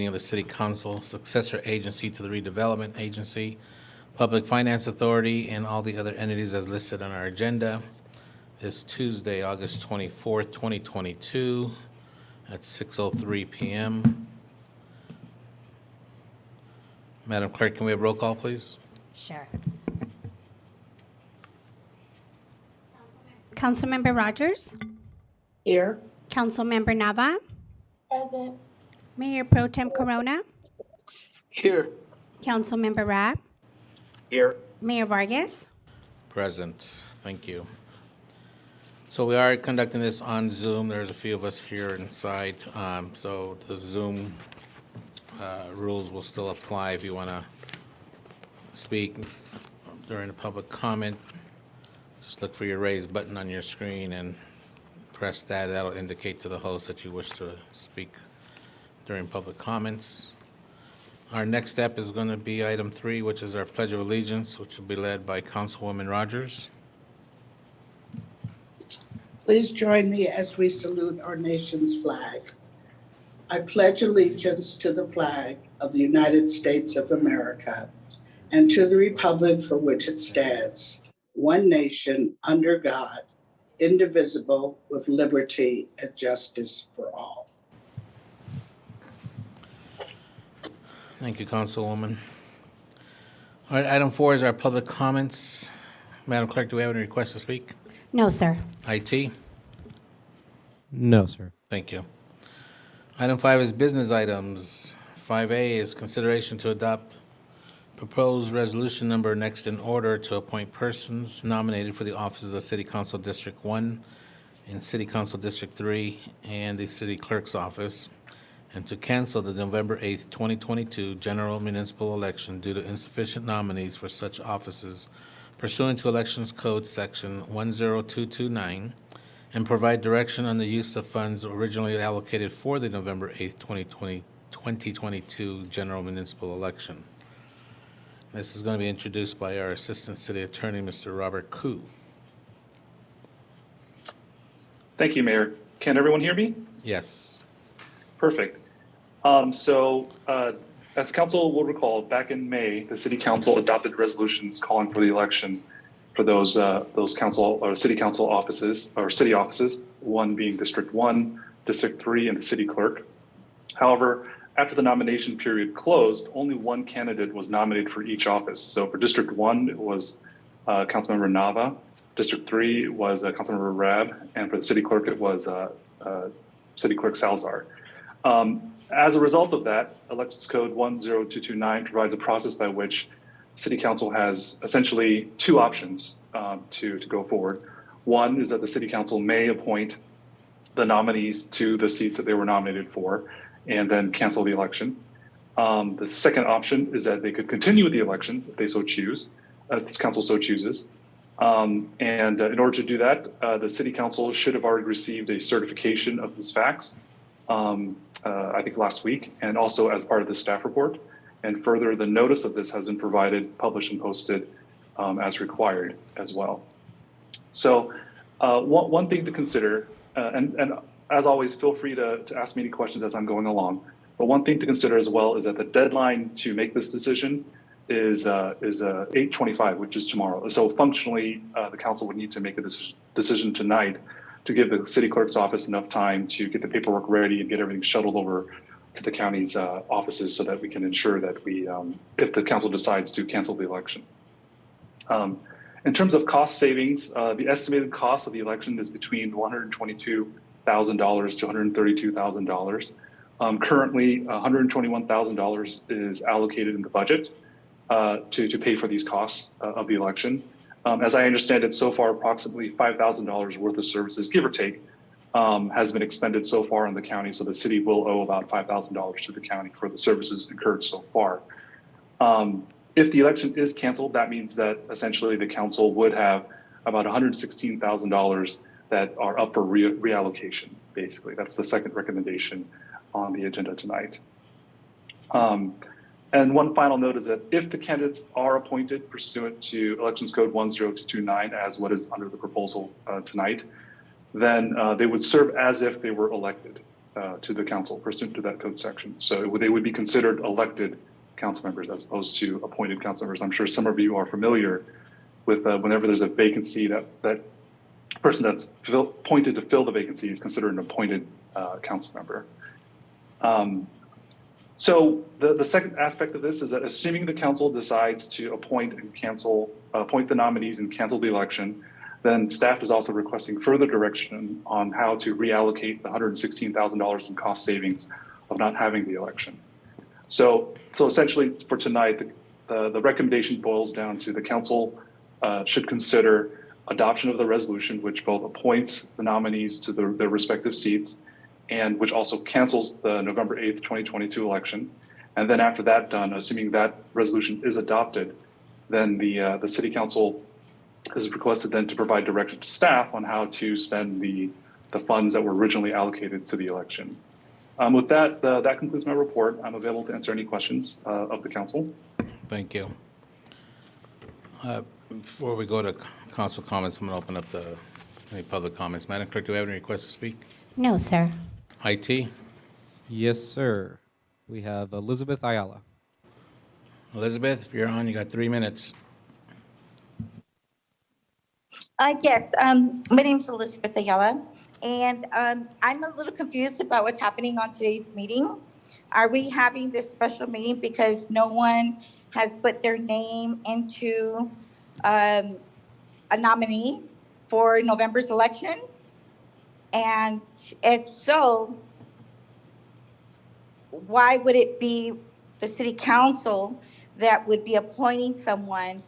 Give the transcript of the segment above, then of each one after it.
of the City Council, successor agency to the Redevelopment Agency, Public Finance Authority, and all the other entities as listed on our agenda. This Tuesday, August 24th, 2022, at 6:03 p.m. Madam Clerk, can we have roll call, please? Sure. Councilmember Rogers? Here. Councilmember Nava? Present. Mayor Pro Tem Corona? Here. Councilmember Rabb? Here. Mayor Vargas? Present. Thank you. So we are conducting this on Zoom. There's a few of us here inside, so the Zoom rules will still apply if you want to speak during the public comment. Just look for your raised button on your screen and press that. That'll indicate to the host that you wish to speak during public comments. Our next step is going to be item 3, which is our Pledge of Allegiance, which will be led by Councilwoman Rogers. Please join me as we salute our nation's flag. I pledge allegiance to the flag of the United States of America and to the republic for which it stands, one nation, under God, indivisible, with liberty and justice for all. Thank you, Councilwoman. All right, item 4 is our public comments. Madam Clerk, do we have any requests to speak? No, sir. IT? No, sir. Thank you. Item 5 is business items. 5A is consideration to adopt proposed resolution number next in order to appoint persons nominated for the offices of City Council District 1 and City Council District 3 and the City Clerk's Office, and to cancel the November 8th, 2022 general municipal election due to insufficient nominees for such offices pursuant to Elections Code Section 10229, and provide direction on the use of funds originally allocated for the November 8th, 2022 general municipal election. This is going to be introduced by our Assistant City Attorney, Mr. Robert Koo. Thank you, Mayor. Can everyone hear me? Yes. Perfect. As the council will recall, back in May, the City Council adopted resolutions calling for the election for those council or city council offices or city offices, one being District 1, District 3, and the City Clerk. However, after the nomination period closed, only one candidate was nominated for each office. So for District 1, it was Councilmember Nava. District 3 was Councilmember Rabb. And for the City Clerk, it was City Clerk Salazar. As a result of that, Elections Code 10229 provides a process by which City Council has essentially two options to go forward. One is that the City Council may appoint the nominees to the seats that they were nominated for and then cancel the election. The second option is that they could continue with the election if they so choose, this council so chooses. In order to do that, the City Council should have already received a certification of these facts, I think last week, and also as part of the staff report. And further, the notice of this has been provided, published, and posted as required as well. So one thing to consider, and as always, feel free to ask me any questions as I'm going along. But one thing to consider as well is that the deadline to make this decision is 8/25, which is tomorrow. So functionally, the council would need to make a decision tonight to give the City Clerk's office enough time to get the paperwork ready and get everything shuttled over to the county's offices so that we can ensure that we, if the council decides to cancel the election. In terms of cost savings, the estimated cost of the election is between $122,000 to $132,000. Currently, $121,000 is allocated in the budget to pay for these costs of the election. As I understand it, so far, approximately $5,000 worth of services, give or take, has been expended so far in the county. So the city will owe about $5,000 to the county for the services incurred so far. If the election is canceled, that means that essentially the council would have about $116,000 that are up for reallocation, basically. That's the second recommendation on the agenda tonight. And one final note is that if the candidates are appointed pursuant to Elections Code 10229, as what is under the proposal tonight, then they would serve as if they were elected. to the council pursuant to that code section. So they would be considered elected council members as opposed to appointed council members. I'm sure some of you are familiar with whenever there's a vacancy, that person that's appointed to fill the vacancy is considered an appointed council member. So the second aspect of this is that assuming the council decides to appoint the nominees and cancel the election, then staff is also requesting further direction on how to reallocate the $116,000 in cost savings of not having the election. So essentially for tonight, the recommendation boils down to the council should consider adoption of the resolution, which both appoints the nominees to their respective seats and which also cancels the November 8th, 2022 election. And then after that done, assuming that resolution is adopted, then the city council is requested then to provide direction to staff on how to spend the funds that were originally allocated to the election. With that, that concludes my report. I'm available to answer any questions of the council. Thank you. Before we go to council comments, I'm going to open up any public comments. Madam Clerk, do we have any requests to speak? No, sir. IT? Yes, sir. We have Elizabeth Ayala. Elizabeth, if you're on, you got 3 minutes. Yes, my name's Elizabeth Ayala, and I'm a little confused about what's happening on today's meeting. Are we having this special meeting because no one has put their name into a nominee for November's election? And if so, why would it be the city council that would be appointing someone?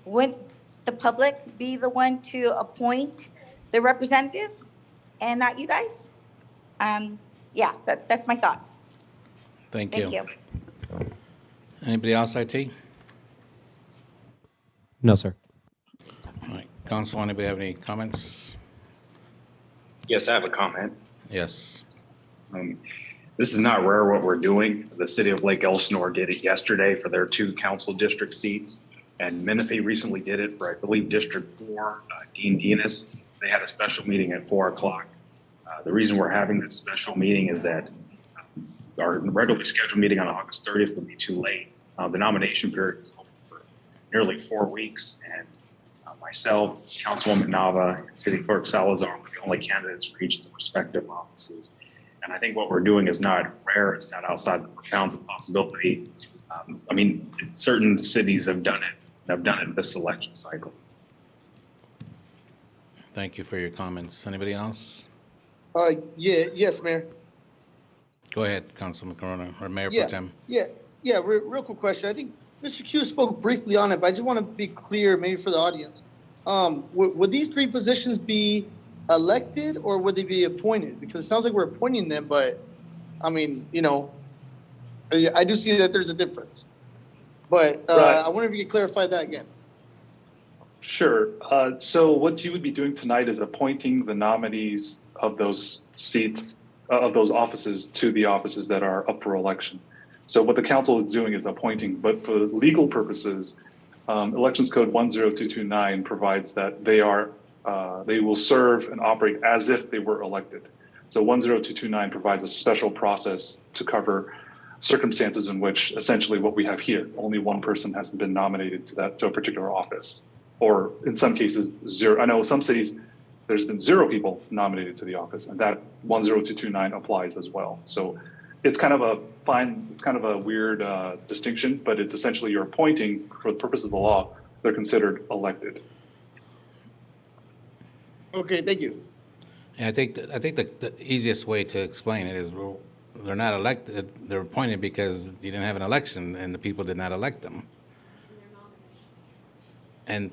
Wouldn't the public be the one to appoint the representative and not you guys? Yeah, that's my thought. Thank Thank you. Anybody else, IT? No, sir. All right. Council, anybody have any comments? Yes, I have a comment. Yes. This is not rare what we're doing. The city of Lake Elsinore did it yesterday for their 2 council district seats. And Menifee recently did it for, I believe, District 4, Dean Dinas. They had a special meeting at 4 o'clock. The reason we're having this special meeting is that our regularly scheduled meeting on August 30th would be too late. The nomination period is open for nearly 4 weeks. And myself, Councilwoman Nava, and City Clerk Salazar were the only candidates for each of the respective offices. And I think what we're doing is not rare. It's not outside the bounds of possibility. I mean, certain cities have done it. Have done it this election cycle. Thank you for your comments. Anybody else? Yes, Mayor. Go ahead, Councilman Corona, or Mayor Yeah. Pro Tem. Real quick question. I think Mr. Q spoke briefly on it, but I just want to be clear, maybe for the audience. Would these 3 positions be elected or would they be appointed? Because it sounds like we're appointing them, but I mean, I do see that there's a difference. But Right. I wonder if you could clarify that again. Sure. So what you would be doing tonight is appointing the nominees of those seats, of those offices to the offices that are up for election. So what the council is doing is appointing, but for legal purposes, Elections Code 10229 provides that they will serve and operate as if they were elected. So 10229 provides a special process to cover circumstances in which essentially what we have here, only one person hasn't been nominated to a particular office, or in some cases 0. I know some cities there's been 0 people nominated to the office, and that 10229 applies as well. So it's kind of a weird distinction, but it's essentially you're appointing for the purpose of the law. They're considered elected. Okay, thank you. Yeah, I think the easiest way to explain it is they're not elected, they're appointed because you didn't have an election and the people did not elect them. And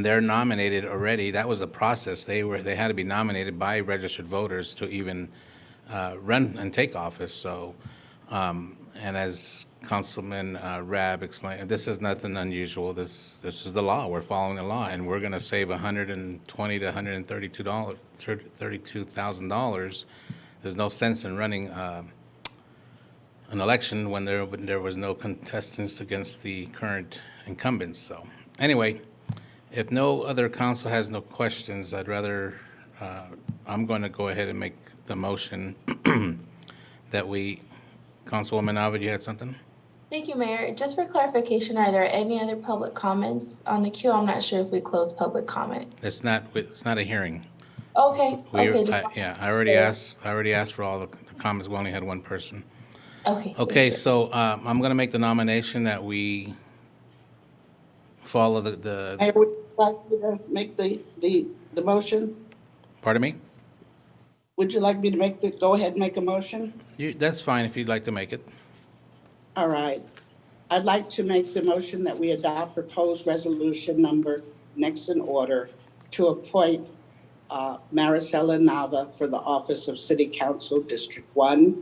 they're nominated already. That was a process. They had to be nominated by registered voters to even run and take office. So, and as Councilman Rabb explained, this is nothing unusual. This is the law. We're following the law, and we're going to save $120,000 to $132,000. There's no sense in running an election when there was no contestants against the current incumbents. So, anyway. If no other council has no questions, I'd rather I'm going to go ahead and make the motion that we, Councilwoman Nava, you had something? Thank you, Mayor. Just for clarification, are there any other public comments on the queue? I'm not sure if we closed public comment. It's not a hearing. Okay, okay. I already asked for all the comments. We only had one person. Okay. Okay, so I'm going to make the nomination that we follow the Mayor, would you like me to make the motion? pardon me? Would you like me to go ahead and make a motion? That's fine if you'd like to make it. All right. I'd like to make the motion that we adopt proposed resolution number next in order to appoint Maricela Nava for the office of City Council District 1,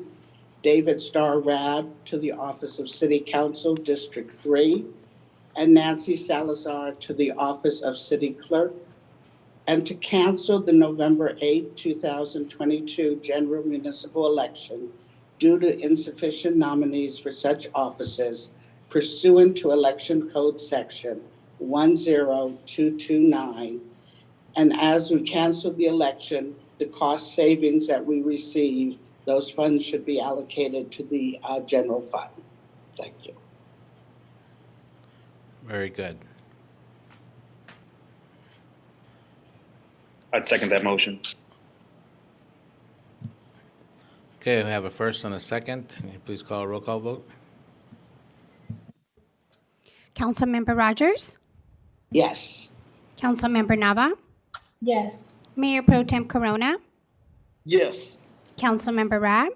David Starr Rab to the office of City Council District 3, and Nancy Salazar to the office of City Clerk, and to cancel the November 8, 2022 general municipal election due to insufficient nominees for such offices pursuant to Election Code Section 10229. And as we cancel the election, the cost savings that we receive, those funds should be allocated to the general fund. Thank you. Very good. I'd second that motion. Okay, we have a first and a second. Can you please call a roll call vote? Councilmember Rogers? Yes. Councilmember Nava? Yes. Mayor Pro Tem Corona? Yes. Councilmember Rab?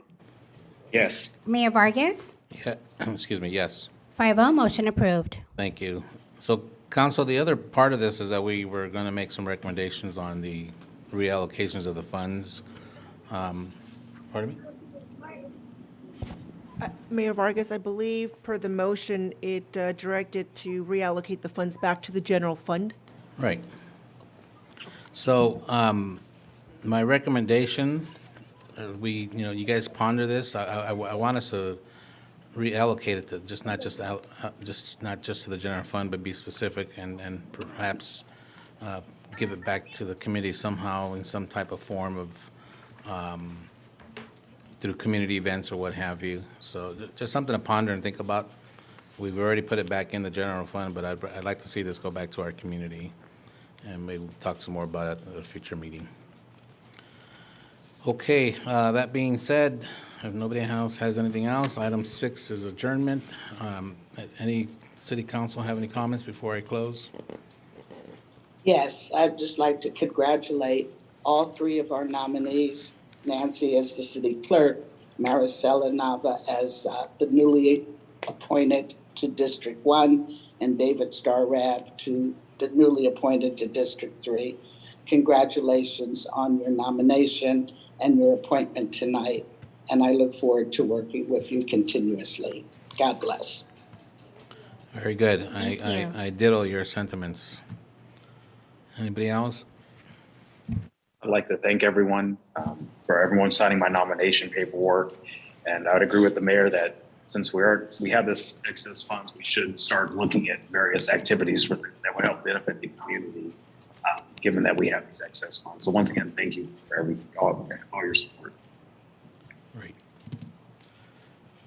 Yes. Mayor Vargas? Yeah, excuse me, yes. 5-0, motion approved. Thank you. So, Council, the other part of this is that we were going to make some recommendations on the reallocations of the funds. Pardon me? Mayor Vargas, I believe per the motion, it directed to reallocate the funds back to the general fund. Right. So, my recommendation, you guys ponder this. I want us to reallocate it to not just to the general fund, but be specific and perhaps give it back to the committee somehow in some type of form of through community events or what have you. So just something to ponder and think about. We've already put it back in the general fund, but I'd like to see this go back to our community, and maybe we'll talk some more about it at a future meeting. Okay, that being said, if nobody else has anything else, item 6 is adjournment. Any city council have any comments before I close? Yes, I'd just like to congratulate all three of our nominees, Nancy as the city clerk, Maricela Nava as the newly appointed to District 1, and David Starr Rab to the newly appointed to District 3. Congratulations on your nomination and your appointment tonight, and I look forward to working with you continuously. God bless. Very good. Thank you. I ditto your sentiments. Anybody else? I'd like to thank everyone for everyone signing my nomination paperwork. And I would agree with the mayor that since we have this excess funds, we should start looking at various activities that would help benefit the community, given that we have these excess funds. So once again, thank you for all your support. Right.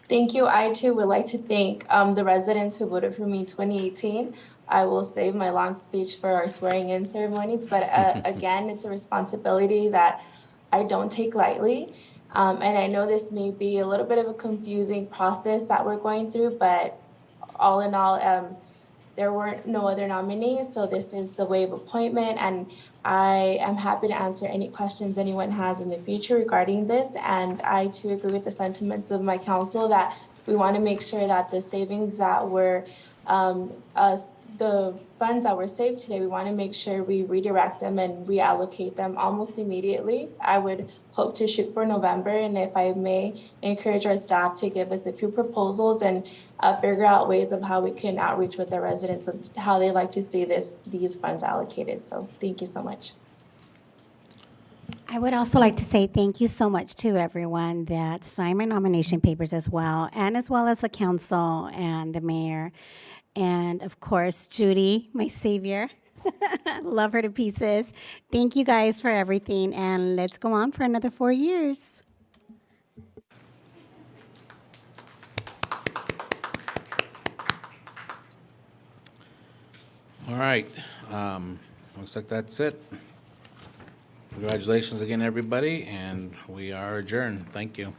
Thank you. I too would like to thank the residents who voted for me in 2018. I will save my long speech for our swearing in ceremonies, but again, it's a responsibility that I don't take lightly. And I know this may be a little bit of a confusing process that we're going through, but all in all, there weren't no other nominees, so this is the way of appointment, and I am happy to answer any questions anyone has in the future regarding this. And I too agree with the sentiments of my council that we want to make sure that the savings that were the funds that were saved today, we want to make sure we redirect them and reallocate them almost immediately. I would hope to shoot for November, and if I may encourage our staff to give us a few proposals and figure out ways of how we can outreach with the residents of how they like to see these funds allocated. So thank you so much. I would also like to say thank you so much to everyone that signed my nomination papers as well as the council and the mayor. And of course, Judy, my savior, Love her to pieces. Thank you guys for everything, and let's go on for another 4 years. All right, looks like that's it. Congratulations again, everybody, and we are adjourned. Thank you.